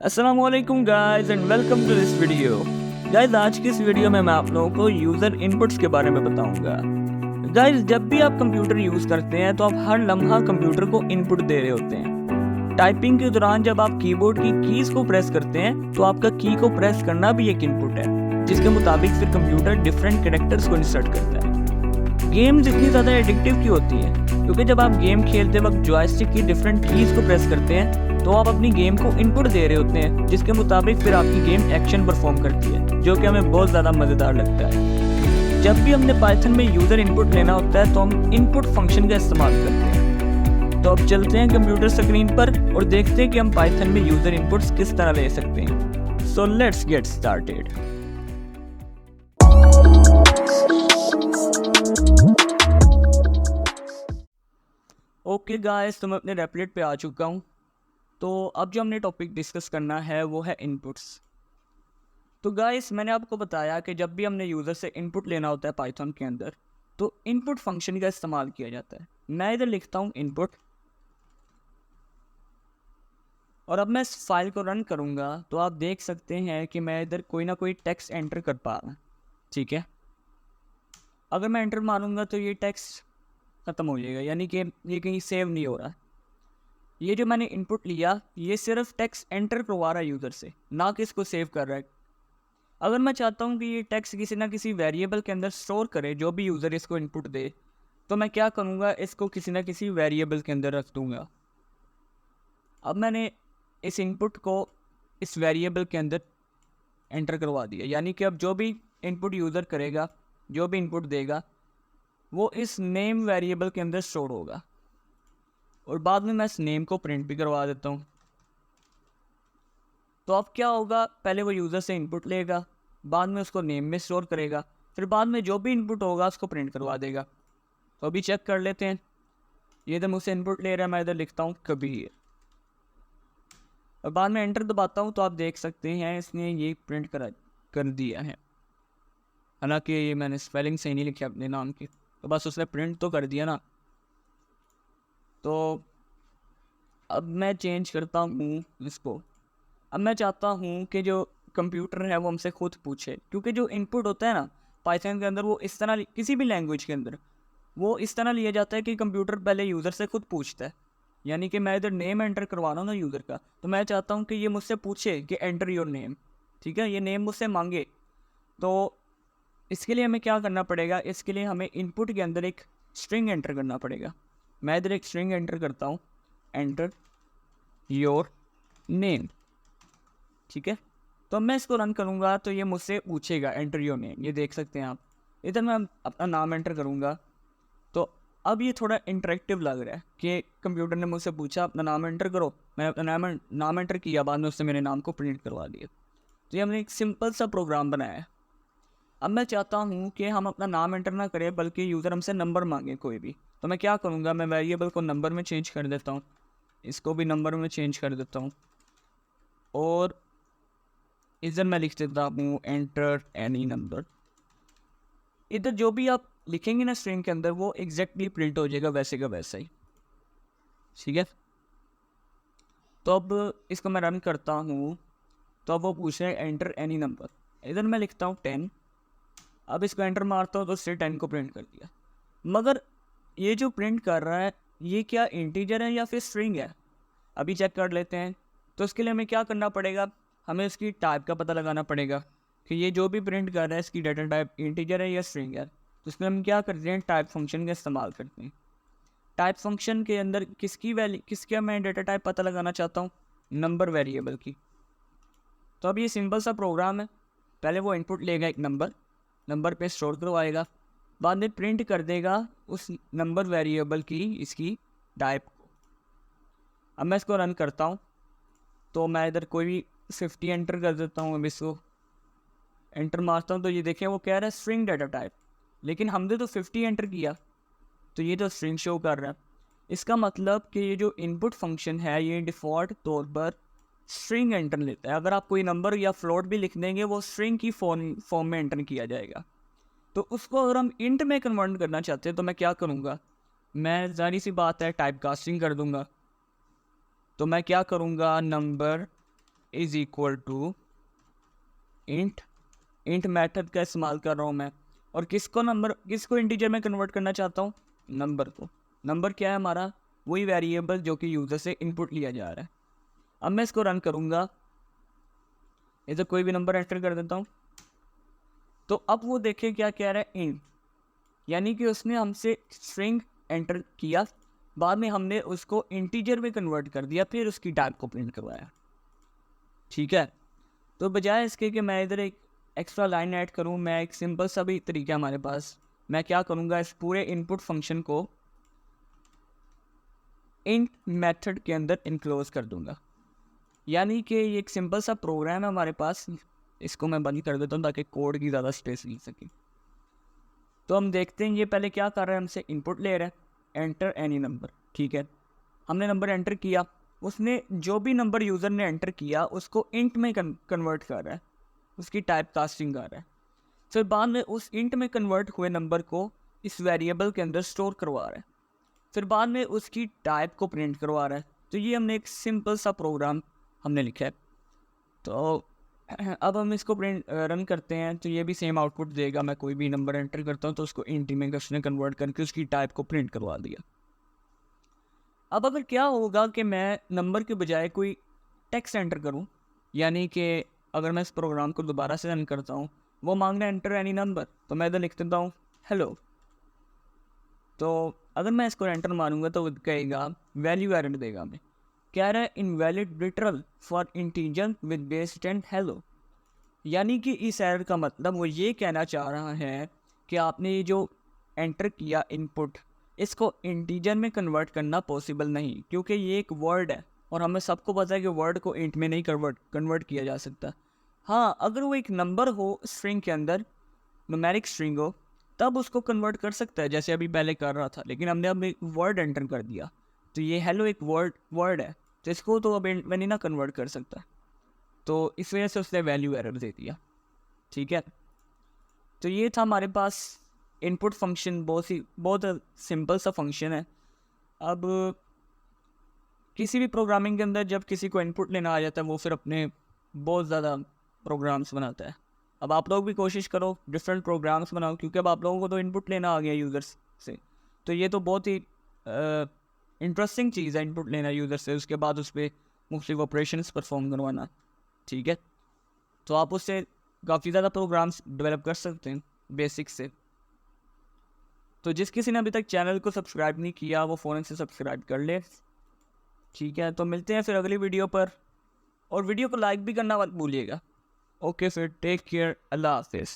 अस्सलामुअलैकुम guys and welcome to this video. Guys आज की इस वीडियो में मैं आप लोगों को यूज़र इनपुट्स के बारे में बताऊंगा। गाइस जब भी आप कंप्यूटर यूज़ करते हैं तो आप हर लम्हा कंप्यूटर को इनपुट दे रहे होते हैं। टाइपिंग के दौरान जब आप कीबोर्ड की कीज़ को प्रेस करते हैं तो आपका की को प्रेस करना भी एक इनपुट है, जिसके मुताबिक फिर कंप्यूटर डिफरेंट कैरेक्टर्स को इंसर्ट करता है। गेम्स इतनी ज़्यादा एडिक्टिव क्यों होती हैं? क्योंकि जब आप गेम खेलते वक्त जॉयस्टिक की डिफरेंट कीज़ को प्रेस करते हैं तो आप अपनी गेम को इनपुट दे रहे होते हैं, जिसके मुताबिक फिर आपकी गेम एक्शन परफॉर्म करती है, जो कि हमें बहुत ज़्यादा मज़ेदार लगता है। जब भी हमने पाइथन में यूज़र इनपुट लेना होता है तो हम इनपुट फंक्शन का इस्तेमाल करते हैं। तो अब चलते हैं कंप्यूटर स्क्रीन पर और देखते हैं कि हम पाइथन में यूज़र इनपुट्स किस तरह ले सकते हैं। So let's get started. Okay guys, तो मैं अपने रेपलेट पे आ चुका हूँ। तो अब जो हमने टॉपिक डिस्कस करना है वो है इनपुट्स। तो गाइस मैंने आपको बताया कि जब भी हमने यूज़र से इनपुट लेना होता है पाइथन के अंदर तो इनपुट फंक्शन का इस्तेमाल किया जाता है। मैं इधर लिखता हूँ इनपुट, और अब मैं इस फाइल को रन करूँगा तो आप देख सकते हैं कि मैं इधर कोई ना कोई टेक्स्ट एंटर कर पा रहा हूँ। ठीक है, अगर मैं एंटर मारूंगा तो ये टेक्स्ट ख़त्म हो जाएगा, यानी कि ये कहीं सेव नहीं हो रहा। ये जो मैंने इनपुट लिया ये सिर्फ टेक्स्ट एंटर करवा रहा है यूज़र से, ना कि इसको सेव कर रहा है। अगर मैं चाहता हूँ कि ये टेक्स्ट किसी ना किसी वेरिएबल के अंदर स्टोर करे जो भी यूज़र इसको इनपुट दे, तो मैं क्या करूँगा, इसको किसी ना किसी वेरिएबल के अंदर रख दूँगा। अब मैंने इस इनपुट को इस वेरिएबल के अंदर एंटर करवा दिया, यानी कि अब जो भी इनपुट यूज़र करेगा, जो भी इनपुट देगा, वो इस नेम वेरिएबल के अंदर स्टोर होगा। और बाद में मैं इस नेम को प्रिंट भी करवा देता हूँ। तो अब क्या होगा, पहले वो यूज़र से इनपुट लेगा, बाद में उसको नेम में स्टोर करेगा, फिर बाद में जो भी इनपुट होगा उसको प्रिंट करवा देगा। तो अभी चेक कर लेते हैं। ये इधर मुझसे इनपुट ले रहा है, मैं इधर लिखता हूँ कबीर, और बाद में एंटर दबाता हूँ तो आप देख सकते हैं इसने ये प्रिंट कर दिया है। हालांकि ये मैंने स्पेलिंग सही नहीं लिखी अपने नाम की, तो बस उसने प्रिंट तो कर दिया ना। तो अब मैं चेंज करता हूँ इसको। अब मैं चाहता हूँ कि जो कंप्यूटर है वो हमसे खुद पूछे, क्योंकि जो इनपुट होता है ना पाइथन के अंदर, वो इस तरह किसी भी लैंग्वेज के अंदर वो इस तरह लिया जाता है कि कंप्यूटर पहले यूज़र से खुद पूछता है। यानी कि मैं इधर नेम एंटर करवा रहा हूँ ना यूज़र का, तो मैं चाहता हूँ कि ये मुझसे पूछे कि एंटर योर नेम। ठीक है, ये नेम मुझसे मांगे। तो इसके लिए हमें क्या करना पड़ेगा, इसके लिए हमें इनपुट के अंदर एक स्ट्रिंग एंटर करना पड़ेगा। मैं इधर एक स्ट्रिंग एंटर करता हूँ, एंटर योर नेम। ठीक है, तो मैं इसको रन करूँगा तो ये मुझसे पूछेगा एंटर योर नेम। ये देख सकते हैं आप, इधर मैं अपना नाम एंटर करूँगा। तो अब ये थोड़ा इंटरेक्टिव लग रहा है कि कंप्यूटर ने मुझसे पूछा अपना नाम एंटर करो, मैं अपना नाम एंटर किया, बाद में उससे मेरे नाम को प्रिंट करवा दिया। तो ये हमने एक सिंपल सा प्रोग्राम बनाया है। अब मैं चाहता हूँ कि हम अपना नाम एंटर ना करें बल्कि यूज़र हमसे नंबर मांगे कोई भी। तो मैं क्या करूँगा, मैं वेरिएबल को नंबर में चेंज कर देता हूँ, इसको भी नंबर में चेंज कर देता हूँ, और इधर मैं लिख देता हूँ एंटर एनी नंबर। इधर जो भी आप लिखेंगे ना स्ट्रिंग के अंदर वो एग्जैक्टली प्रिंट हो जाएगा, वैसे का वैसा ही। ठीक है, तो अब इसको मैं रन करता हूँ तो अब वो पूछ रहा है एंटर एनी नंबर। इधर मैं लिखता हूँ 10। अब इसको एंटर मारता हूँ तो उससे 10 को प्रिंट कर दिया। मगर ये जो प्रिंट कर रहा है ये क्या इंटीजर है या फिर स्ट्रिंग है, अभी चेक कर लेते हैं। तो इसके लिए हमें क्या करना पड़ेगा, हमें इसकी टाइप का पता लगाना पड़ेगा कि ये जो भी प्रिंट कर रहा है इसकी डाटा टाइप इंटीजर है या स्ट्रिंग है। तो इसमें हम क्या करते हैं, टाइप फंक्शन का इस्तेमाल करते हैं। टाइप फंक्शन के अंदर किसका मैं डाटा टाइप पता लगाना चाहता हूँ, नंबर वेरिएबल की। तो अब ये सिंपल सा प्रोग्राम है, पहले वो इनपुट लेगा एक नंबर पे स्टोर करवाएगा, बाद में प्रिंट कर देगा उस नंबर वेरिएबल की इसकी टाइप को। अब मैं इसको रन करता हूँ तो मैं इधर कोई भी 50 एंटर कर देता हूँ। अब इसको एंटर मारता हूँ तो ये देखें वो कह रहा है स्ट्रिंग डाटा टाइप, लेकिन हमने तो 50 एंटर किया तो ये तो स्ट्रिंग शो कर रहा है। इसका मतलब कि ये जो इनपुट फंक्शन है ये डिफ़ॉल्ट तौर पर स्ट्रिंग एंटर लेता है। अगर आप कोई नंबर या फ्लोट भी लिख देंगे वो स्ट्रिंग की फॉर्म में एंटर किया जाएगा। तो उसको अगर हम इंट में कन्वर्ट करना चाहते हैं तो मैं क्या करूँगा, मैं ज़ाहिर सी बात है टाइप कास्टिंग कर दूँगा। तो मैं क्या करूँगा, number is equal to int. Int method का इस्तेमाल कर रहा हूँ मैं, और किसको इंटीजर में कन्वर्ट करना चाहता हूँ, नंबर को। नंबर क्या है हमारा, वही वेरिएबल जो कि यूज़र से इनपुट लिया जा रहा है। अब मैं इसको रन करूँगा, इधर कोई भी नंबर एंटर कर देता हूँ, तो अब वो देखें क्या कह रहा है, इंट, यानी कि उसने हमसे स्ट्रिंग एंटर किया, बाद में हमने उसको इंटीजर में कन्वर्ट कर दिया, फिर उसकी टाइप को प्रिंट करवाया। ठीक है, तो बजाय इसके कि मैं इधर एक एक्स्ट्रा लाइन ऐड करूं, मैं एक सिंपल सा भी तरीका हमारे पास, मैं क्या करूंगा, इस पूरे इनपुट फंक्शन को इंट मेथड के अंदर इनक्लोज कर दूंगा। यानी कि ये एक सिंपल सा प्रोग्राम है हमारे पास, इसको मैं बंद कर देता हूँ ताकि कोड की ज़्यादा स्पेस मिल सके। तो हम देखते हैं ये पहले क्या कर रहा है, हमसे इनपुट ले रहा है, एंटर एनी नंबर। ठीक है, हमने नंबर एंटर किया, उसने जो भी नंबर यूज़र ने एंटर किया उसको इंट में कन्वर्ट कर रहा है, उसकी टाइप कास्टिंग कर रहा है। फिर बाद में उस इंट में कन्वर्ट हुए नंबर को इस वेरिएबल के अंदर स्टोर करवा रहा है, फिर बाद में उसकी टाइप को प्रिंट करवा रहा है। तो ये हमने एक सिंपल सा प्रोग्राम हमने लिखा है। तो अब हम इसको प्रिंट रन करते हैं, तो ये भी सेम आउटपुट देगा। मैं कोई भी नंबर एंटर करता हूँ तो उसको इंट में उसने कन्वर्ट करके उसकी टाइप को प्रिंट करवा दिया। अब अगर क्या होगा कि मैं नंबर के बजाय कोई टेक्स्ट एंटर करूं, यानी कि अगर मैं इस प्रोग्राम को दोबारा से रन करता हूं, वो मांग रहा है एंटर एनी नंबर, तो मैं इधर लिख देता हूं हेलो। तो अगर मैं इसको एंटर मारूंगा तो वो कहेगा वैल्यू एरर देगा, हमें कह रहा है invalid literal for integer with base 10 hello. यानी कि इस एरर का मतलब वो ये कहना चाह रहा है कि आपने ये जो एंटर किया इनपुट, इसको इंटीजर में कन्वर्ट करना पॉसिबल नहीं, क्योंकि ये एक वर्ड है और हमें सबको पता है कि वर्ड को इंट में नहीं कन्वर्ट किया जा सकता। हाँ, अगर वो एक नंबर हो स्ट्रिंग के अंदर, न्यूमेरिक स्ट्रिंग हो, तब उसको कन्वर्ट कर सकता है जैसे अभी पहले कर रहा था, लेकिन हमने अब एक वर्ड एंटर कर दिया, तो ये हेलो एक वर्ड है, तो इसको तो अब इंट में नहीं ना कन्वर्ट कर सकता, तो इस वजह से उसने वैल्यू एरर दे दिया। ठीक है, तो ये था हमारे पास इनपुट फंक्शन, बहुत सिंपल सा फंक्शन है। अब किसी भी प्रोग्रामिंग के अंदर जब किसी को इनपुट लेना आ जाता है, वो फिर अपने बहुत ज़्यादा प्रोग्राम्स बनाता है। अब आप लोग भी कोशिश करो डिफरेंट प्रोग्राम्स बनाओ, क्योंकि अब आप लोगों को तो इनपुट लेना आ गया यूज़र्स से, तो ये तो बहुत ही इंटरेस्टिंग चीज़ है इनपुट लेना यूज़र से, उसके बाद उस पर मुख्तलिफ ऑपरेशंस परफॉर्म करवाना। ठीक है, तो आप उससे काफ़ी ज़्यादा प्रोग्राम्स डेवलप कर सकते हैं बेसिक से। तो जिस किसी ने अभी तक चैनल को सब्सक्राइब नहीं किया वो फ़ौरन से सब्सक्राइब कर ले। ठीक है, तो मिलते हैं फिर अगली वीडियो पर, और वीडियो को लाइक भी करना मत भूलिएगा। ओके, फिर टेक केयर, अल्लाह हाफिज़।